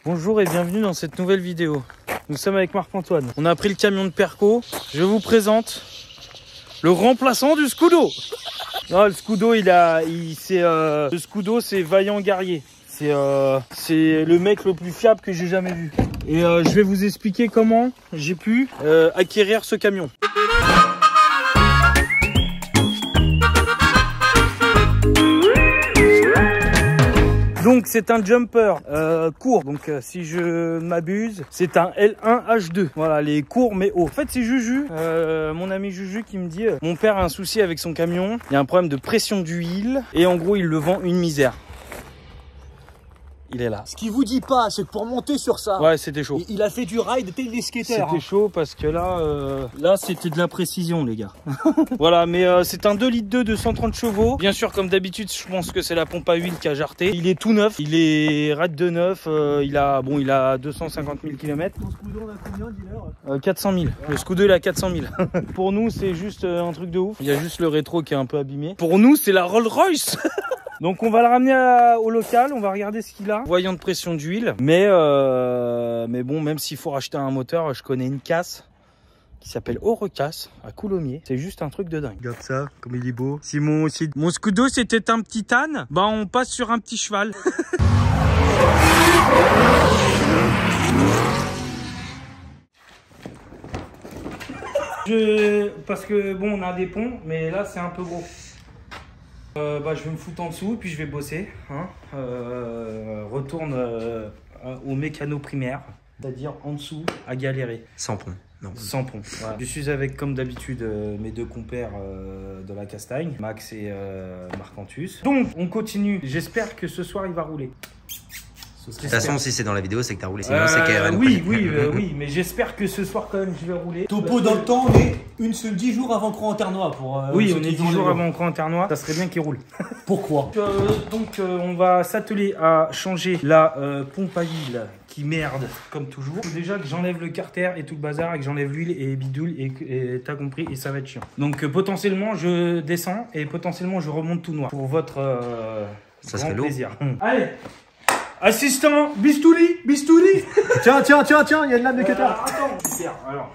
Bonjour et bienvenue dans cette nouvelle vidéo. Nous sommes avec Marc-Antoine. On a pris le camion de Perco. Je vous présente le remplaçant du Scudo. Non, le Scudo, le Scudo, c'est Vaillant Guerrier. C'est le mec le plus fiable que j'ai jamais vu. Et je vais vous expliquer comment j'ai pu acquérir ce camion. Donc c'est un jumper court, donc si je ne m'abuse, c'est un L1H2. Voilà, les courts mais hauts. En fait c'est Juju, mon ami Juju qui me dit mon père a un souci avec son camion, il y a un problème de pression d'huile et en gros il le vend une misère. Il est là. Ce qu'il vous dit pas, c'est que pour monter sur ça, ouais, c'était chaud. Il a fait du ride tel des skaters. C'était chaud parce que là c'était de la précision les gars. Voilà, mais c'est un 2,2 litres de 130 chevaux. Bien sûr, comme d'habitude, je pense que c'est la pompe à huile qui a jarté. Il est tout neuf, il est raide de neuf. Il a 250 000 km. Ton Scudo, on a combien, dealer 400 000. Le Scudo il a 400 000. Pour nous, c'est juste un truc de ouf. Il y a juste le rétro qui est un peu abîmé. Pour nous, c'est la Rolls-Royce. Donc on va le ramener au local, on va regarder ce qu'il a. Voyant de pression d'huile. Mais bon, même s'il faut racheter un moteur, je connais une casse qui s'appelle Eurocasse à Coulommiers. C'est juste un truc de dingue. Regarde ça, comme il est beau. Si mon Scudo c'était un petit âne, bah on passe sur un petit cheval. Parce que bon, on a des ponts, mais là c'est un peu gros. Je vais me foutre en dessous, puis je vais bosser. Hein. Retourne au mécano primaire, c'est-à-dire en dessous, à galérer. Sans pont. Non. Sans pont. Voilà. Je suis avec, comme d'habitude, mes deux compères de la Castagne, Max et Marc-Antus. Donc, on continue. J'espère que ce soir, il va rouler. De toute façon, si c'est dans la vidéo, c'est que t'as roulé. Sinon, c'est KRN. Oui, mais j'espère que ce soir, quand même, je vais rouler. Topo, dans le temps, on est 10 jours avant Croix-en-Ternois. Oui, on est 10 jours avant Croix-en-Ternois. Ça serait bien qu'il roule. Pourquoi on va s'atteler à changer la pompe à huile qui merde, comme toujours. Faut déjà que j'enlève le carter et tout le bazar, et que j'enlève l'huile et bidule, et t'as compris, et ça va être chiant. Donc, potentiellement, je descends, et potentiellement, je remonte tout noir. Pour votre grand plaisir. Allez! Assistant, bistouli. Tiens, il y a une lame de cutter. Attends, super, alors.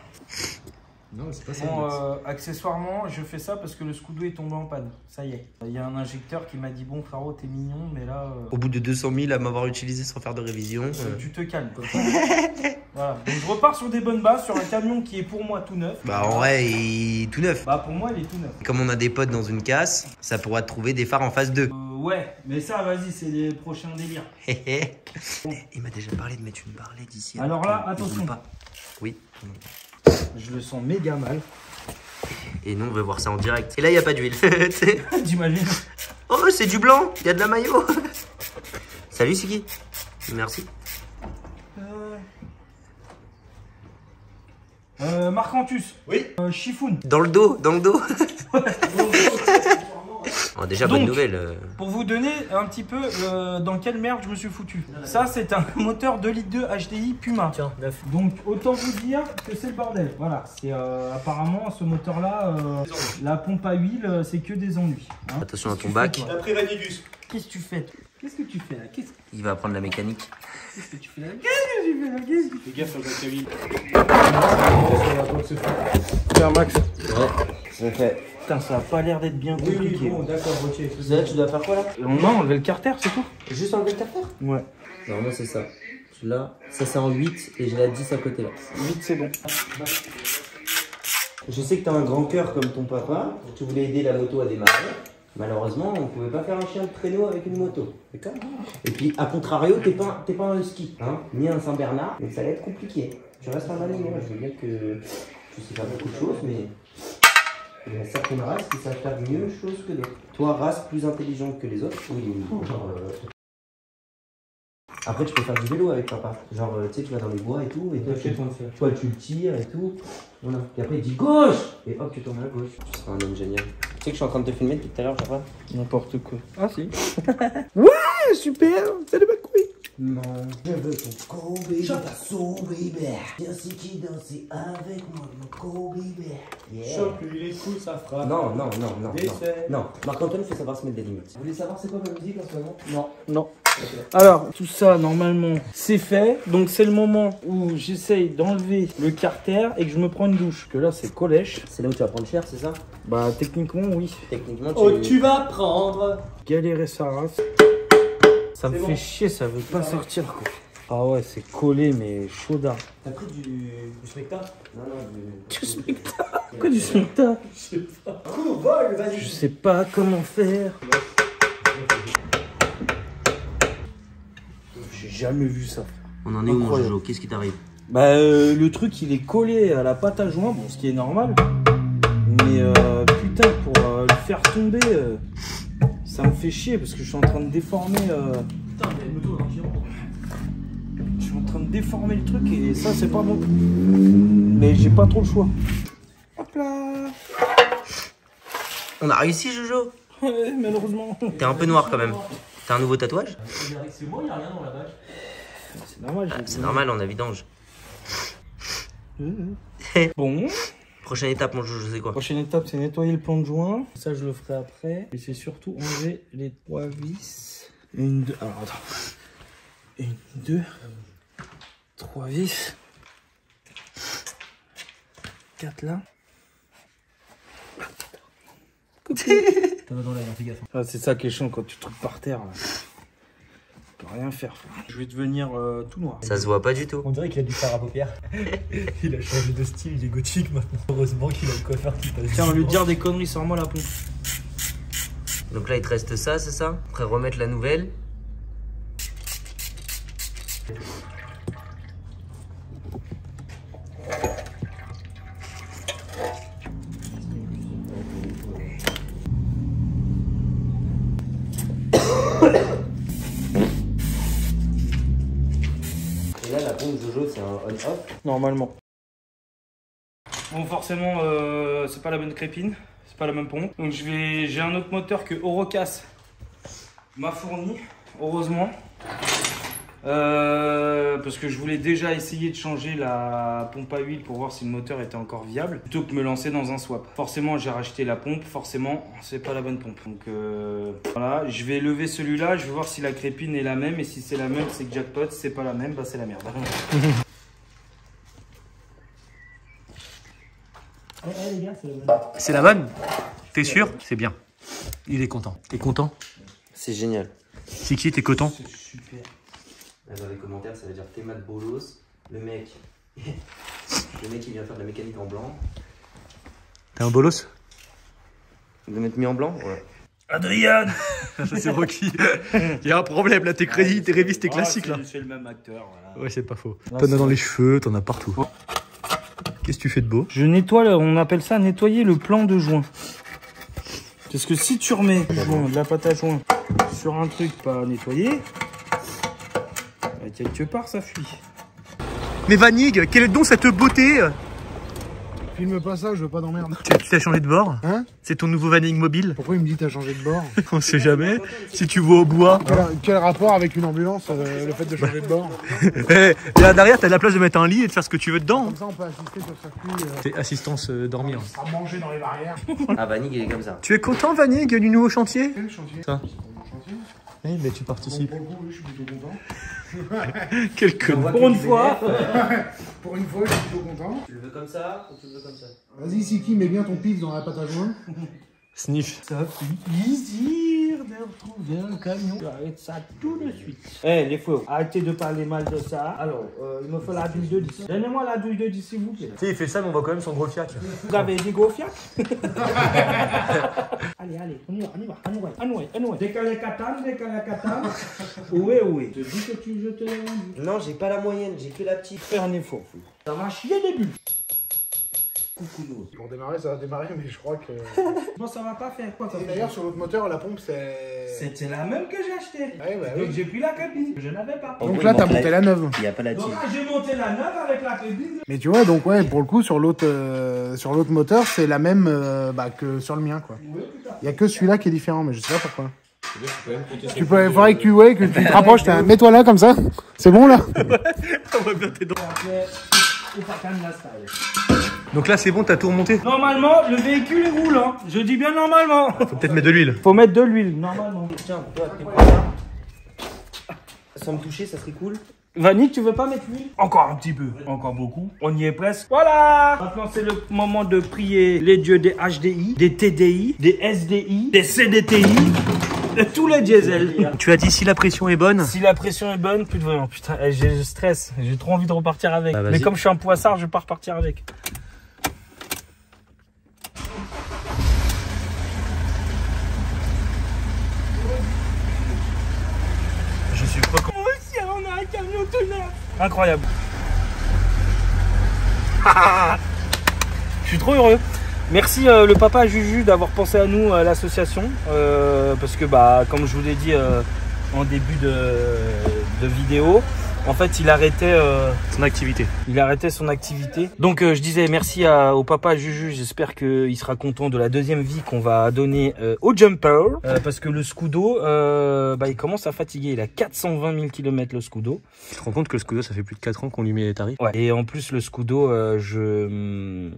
Non, c'est pas ça. Bon, accessoirement, je fais ça parce que le Scudo est tombé en panne. Ça y est. Il y a un injecteur qui m'a dit bon, frérot, t'es mignon, mais là. Au bout de 200 000 à m'avoir utilisé sans faire de révision. Tu te calmes, comme ça. Voilà. Donc, je repars sur des bonnes bases, sur un camion qui est pour moi tout neuf. Bah, en vrai, il est tout neuf. Bah, pour moi, il est tout neuf. Comme on a des potes dans une casse, ça pourra te trouver des phares en phase 2. Ouais, mais ça, vas-y, c'est les prochains délires. Bon. Il m'a déjà parlé de mettre une barlette ici. Alors là, attention. Oui. Je le sens méga mal. Et nous, on veut voir ça en direct. Et là, il n'y a pas d'huile. T'imagines? Oh, c'est du blanc. Il y a de la maillot. Salut, Siki. Merci. Marc-Antus. Oui. Chifoun. Dans le dos. Oh, déjà, bonne nouvelle. Pour vous donner un petit peu dans quelle merde je me suis foutu. Ça, c'est un moteur 2,2 litres HDI Puma. Tiens, 9. Donc, autant vous dire que c'est le bordel. Voilà, c'est apparemment ce moteur-là, la pompe à huile, c'est que des ennuis. Hein. Attention à ton bac. D'après Vanidus. Qu'est-ce que tu fais? Qu'est-ce que tu fais là? Il va apprendre la mécanique. Qu'est-ce que tu fais là? Qu'est-ce que tu fais là? Fais gaffe sur le bac à huile. Tiens, Max. Ouais, c'est fait. Putain, ça a pas l'air d'être bien compliqué. Oui, bon, d'accord, ok. Là, tu dois faire quoi là? Non, enlever le carter, c'est tout. Juste enlever le carter? Ouais. Normalement, c'est ça. Là, ça c'est en 8 et j'ai la 10 à côté là. 8, c'est bon. Je sais que t'as un grand cœur comme ton papa. Tu voulais aider la moto à démarrer. Malheureusement, on pouvait pas faire un chien de traîneau avec une moto. D'accord? Et puis, à contrario, t'es pas un husky, hein, ni un Saint-Bernard. Donc ça va être compliqué. Tu restes un animal. Je veux dire que tu sais faire beaucoup de choses, mais il y a certaines races qui savent faire mieux de choses que d'autres. Toi, race plus intelligente que les autres. Oui. Genre, après, tu peux faire du vélo avec papa. Genre, tu sais, tu vas dans les bois et tout. Et toi, tu le tires et tout. Voilà. Et après, il dit gauche! Et hop, tu tournes à gauche. Tu seras un homme génial. Tu sais que je suis en train de te filmer depuis tout à l'heure, Java? N'importe quoi. Ah si. Ouais, super. Salut ma couille. Non, je veux ton Kobe, ta baby. Viens si qui danser avec moi, mon Kobe. Yeah. Chope-lui les couilles, ça fera. Non. Des faits. Non. Marc-Antoine fait savoir se mettre des limites. Vous voulez savoir c'est quoi ma musique en ce moment? Non. Alors, tout ça, normalement, c'est fait. Donc, c'est le moment où j'essaye d'enlever le carter et que je me prends une douche. Que là, c'est collèche. C'est là où tu vas prendre cher, c'est ça? Bah, techniquement, oui. Techniquement, Oh, tu vas prendre. Galérer sa race. Ça me fait chier, ça veut pas sortir, quoi. Ah ouais, c'est collé, mais chaudard. T'as pris du smecta? Non, non, Du smecta? Quoi du smecta? Je sais pas. Coup, vol, vas-y. Je sais pas comment faire. J'ai jamais vu ça. On en est où, mon Jojo? Qu'est-ce qui t'arrive? Bah, le truc, il est collé à la pâte à joint, bon, ce qui est normal. Mais putain, pour le faire tomber, ça me fait chier parce que je suis en train de déformer. Putain, mais une moto dans le giron. Je suis en train de déformer le truc et ça, c'est pas bon. Mais j'ai pas trop le choix. Hop là. On a réussi, Jojo? Ouais, malheureusement. T'es un peu noir quand même. T'as un nouveau tatouage? C'est moi, y'a rien dans la bâche. C'est normal. C'est normal, on a vidange. Bon. Prochaine étape, mon Jojo, c'est quoi? Prochaine étape, c'est nettoyer le plan de joint. Ça, je le ferai après. Et c'est surtout enlever les 3 vis. Une, deux. Alors, attends. Une, deux. 3 vis. 4 là. T'en as dans la fais gaffe. Ah, c'est ça qui est chiant quand tu te trouves par terre. Là. Tu peux rien faire. Je vais devenir tout noir. Ça se voit pas du tout. On dirait qu'il a du fer à paupières. Il a changé de style, il est gothique maintenant. Heureusement qu'il a le coiffeur qui passe. Tiens, au lieu de dire des conneries, sors-moi la pompe. Donc là, il te reste ça, c'est ça? Après, remettre la nouvelle. Et là, la pompe Jojo, c'est un on-off. Normalement. Bon, forcément, c'est pas la bonne crépine. C'est pas la même pompe. Donc, j'ai un autre moteur que Eurocas m'a fourni. Heureusement. Parce que je voulais déjà essayer de changer la pompe à huile pour voir si le moteur était encore viable plutôt que me lancer dans un swap. Forcément, j'ai racheté la pompe. Forcément, c'est pas la bonne pompe. Donc voilà, je vais lever celui-là. Je vais voir si la crépine est la même. Et si c'est la même, c'est que jackpot. Si c'est pas la même, bah c'est la merde. les gars, c'est la bonne. C'est la bonne? T'es sûr? C'est bien. Il est content. T'es content? C'est génial. C'est qui? T'es content? C'est super. Là, dans les commentaires, ça veut dire Théma de Bolos. Le mec, il vient faire de la mécanique en blanc. T'es un bolos? Le mec mis en blanc? Ouais. Adrien. Ça c'est Rocky. Il y a un problème là, tes crédits, tes révises, tes classiques là. C'est le même acteur, voilà. Ouais, c'est pas faux. Non, T'en as c'est dans vrai. les cheveux, t'en as partout. Qu'est-ce que tu fais de beau? Je nettoie, on appelle ça nettoyer le plan de joint. Parce que si tu remets de la pâte à joint sur un truc pas nettoyé, bah, quelque part ça fuit. Mais Vanig, quelle est donc cette beauté? Filme pas ça, je veux pas d'emmerde. Tu t'as changé de bord? Hein? C'est ton nouveau Vanig mobile? Pourquoi il me dit t'as changé de bord? On sait jamais. Si tu vas au bois. Quel rapport avec une ambulance, le fait de changer de bord? Et là derrière, t'as la place de mettre un lit et de faire ce que tu veux dedans. Comme ça on peut assister sur le circuit T'es assistance dormir. à manger dans les barrières. Ah, Vanig, il est comme ça. Tu es content Vanig du nouveau chantier? Quel chantier? Ça. Chantier? Oui, mais tu participes. Pour le coup, oui, je suis plutôt content. Quel connard. Pour une fois. Pour une fois, je suis plutôt content. Tu le veux comme ça ou tu le veux comme ça? Vas-y, Siki, mets bien ton pif dans la pâte à joint. Sniff. Ça fait plaisir de retrouver un camion. J'arrête ça tout de suite. Eh les fous, arrêtez de parler mal de ça. Alors, il me faut la douille de 10. Donnez-moi la douille de 10 s'il vous plaît. Tu sais, il fait ça, mais on voit quand même son gros fiac. Vous avez dit gros fiac? Allez, allez, on y va, on y va, on y va, on y va, on y va. Décalé katane, décalé katane. Oui, oui. Je te dis que je te l'ai rendu. Non, j'ai pas la moyenne, j'ai que la petite. Fais un effort, fou. Ça va chier des bulles. Coucou. Pour démarrer, ça va démarrer, mais je crois que... Bon, ça va pas faire quoi ça Et d'ailleurs, sur l'autre moteur, la pompe, c'est... C'était la même que j'ai acheté. Ouais, bah Donc oui. j'ai pris la cabine que je n'avais pas. Donc là, t'as monté la neuve. Il n'y a pas la Donc tige. là, j'ai monté la neuve avec la cabine. Mais tu vois, donc ouais, pour le coup, sur l'autre moteur, c'est la même que sur le mien, quoi. Il y a que celui-là qui est différent, mais je sais pas pourquoi. Tu peux, il faudrait que tu te rapproches, mets-toi là, comme ça. C'est bon, là? On voit bien tes dents. Après, il faut quand même la style. Donc là, c'est bon, t'as tout remonté. Normalement, le véhicule est roulant. Je dis bien normalement. Faut peut-être mettre de l'huile. Faut mettre de l'huile, normalement. Tiens, toi, t'es pas là. sans me toucher, ça serait cool. Vanille, tu veux pas mettre l'huile? Encore un petit peu, encore beaucoup. On y est presque. Voilà. Maintenant, c'est le moment de prier les dieux des HDI, des TDI, des SDI, des CDTI, de tous les diesels. Tu as dit si la pression est bonne. Si la pression est bonne, plus de voyants. Putain, j'ai stress. J'ai trop envie de repartir avec. Bah, mais comme je suis un poissard, je vais pas repartir avec. Je suis pas con. On a un camion tout neuf. Incroyable. Je suis trop heureux. Merci le papa Juju d'avoir pensé à nous, à l'association. Parce que bah comme je vous l'ai dit en début de vidéo, en fait il arrêtait son activité. son activité. Donc je disais merci au papa Juju. J'espère qu'il sera content de la deuxième vie qu'on va donner au jumper. Parce que le Scudo, il commence à fatiguer. Il a 420 000 km le Scudo. Tu te rends compte que le Scudo, ça fait plus de 4 ans qu'on lui met les tarifs. Ouais. Et en plus le Scudo, je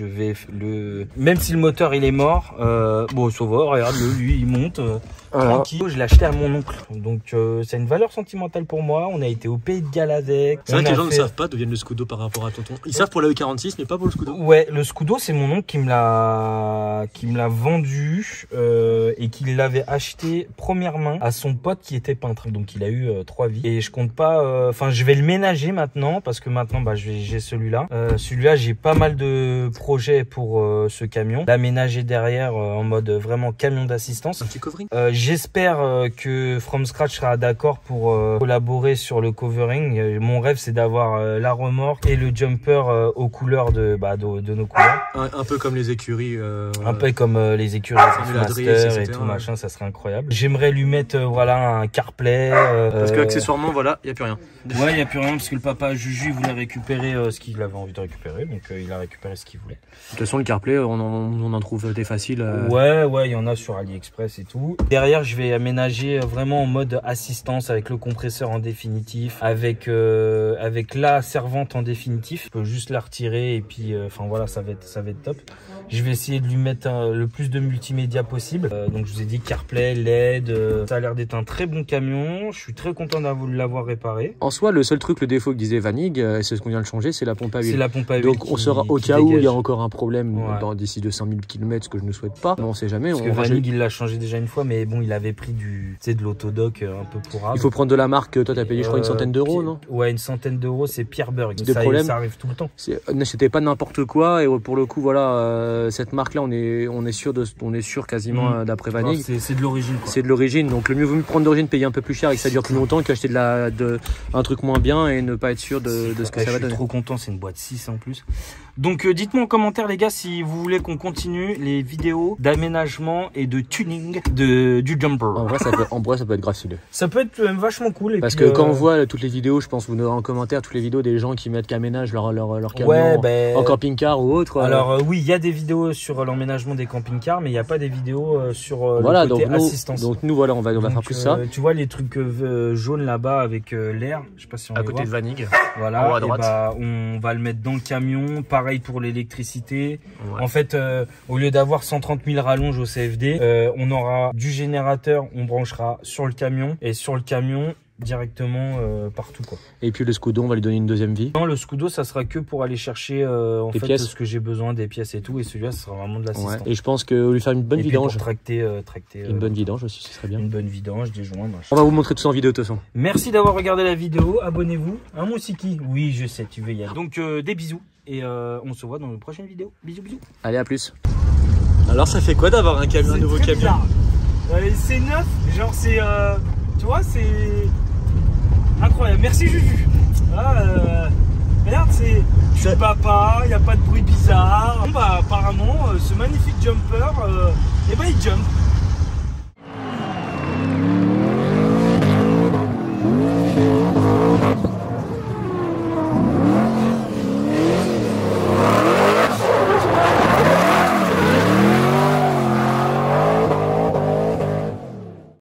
vais le... Même si le moteur il est mort, bon ça va, regarde lui il monte tranquille. Je l'ai acheté à mon oncle, donc c'est une valeur sentimentale pour moi. On a été au Pays de Galles avec. C'est vrai que les gens ne savent pas d'où vient le Scudo par rapport à tonton. Ils savent pour la E46 mais pas pour le Scudo. Ouais, le Scudo c'est mon oncle qui me l'a vendu et qui l'avait acheté première main à son pote qui était peintre. Donc il a eu 3 vies et je compte pas, enfin je vais le ménager maintenant parce que maintenant j'ai celui-là. Celui-là j'ai pas mal de projets pour ce camion. L'aménager derrière en mode vraiment camion d'assistance. Un petit covering. J'espère que From Scratch sera d'accord pour collaborer sur le covering. Mon rêve c'est d'avoir la remorque et le jumper aux couleurs de nos couleurs. Un peu comme les écuries. Un peu comme les écuries Master et tout machin, ça serait incroyable. J'aimerais lui mettre voilà un CarPlay. Parce que accessoirement voilà, il y a plus rien. Ouais, il y a plus rien parce que le papa Juju voulait récupérer ce qu'il avait envie de récupérer, donc il a récupéré ce qu'il voulait. De toute façon le CarPlay on en trouve des faciles. Ouais, il y en a sur AliExpress et tout. Derrière je vais aménager vraiment en mode assistance avec le compresseur en définitif, avec la servante en définitif. Je peux juste la retirer et puis enfin voilà, ça va être top. Je vais essayer de lui mettre le plus de multimédia possible. Donc je vous ai dit CarPlay, LED, ça a l'air d'être un très bon camion. Je suis très content d'avoir l'avoir réparé. En soi, le seul truc, le défaut que disait Vanig, c'est ce qu'on vient de changer, c'est la pompe à huile. C'est la pompe à huile. Donc on sera au cas où il y a encore un problème d'ici 200 000 km, ce que je ne souhaite pas. Mais on sait jamais. Parce que Vanig il l'a changé déjà une fois, mais bon il avait pris de l'autodoc un peu pourrave. Il faut prendre de la marque. Toi t'as payé je crois une centaine d'euros, non? Ouais, une centaine d'euros, c'est Pierre Berg. Ça arrive tout le temps. C'était pas n'importe quoi et pour le coup voilà cette marque là on est sûr quasiment d'après Vanig. C'est de l'origine. C'est de l'origine, donc le mieux vaut prendre d'origine, payer un peu plus cher et que ça dure plus longtemps qu'acheter un truc moins bien et ne pas être sûr de ce que ça va donner. Je suis trop content, c'est une boîte 6 en plus. Donc dites-moi en commentaire les gars si vous voulez qu'on continue les vidéos d'aménagement et de tuning du jumper. En vrai ça peut être grave stylé. Ça peut être même vachement cool. Parce que quand on voit toutes les vidéos, je pense vous aurez en commentaire toutes les vidéos des gens qui mettent qu'aménagent leur camion en camping-car ou autre. Alors oui, il y a des vidéos sur l'emménagement des camping-cars, mais il n'y a pas des vidéos sur le côté assistance. Donc nous voilà, on va faire plus ça. Tu vois les trucs jaunes là-bas avec l'air, je sais pas si on à côté de Vanig. Voilà, en haut à droite. On va le mettre dans le camion. Pareil pour l'électricité. Ouais. En fait, au lieu d'avoir 130 000 rallonges au CFD, on aura du générateur, on branchera sur le camion et sur le camion directement partout quoi. Et puis le Scudo on va lui donner une deuxième vie. Non, le Scudo ça sera que pour aller chercher en fait pièces. Ce que j'ai besoin, des pièces et tout, et celui-là ça sera vraiment de l'assistance. Et je pense que lui faire une bonne vidange. Pour tracter une bonne vidange aussi, ce serait bien. Une bonne vidange, des joints. Machin. On va vous montrer tout ça en vidéo de toute façon. Merci d'avoir regardé la vidéo, abonnez-vous. Hein Moussiki? Oui, je sais, tu veux y aller. Donc des bisous et on se voit dans une prochaine vidéo. Bisous bisous. Allez, à plus. Alors ça fait quoi d'avoir un nouveau camion? C'est neuf, genre c'est tu vois, c'est incroyable. Merci Juju. Regarde, c'est papa, il n'y a pas de bruit bizarre. Bon bah apparemment ce magnifique jumper, et bah il jump.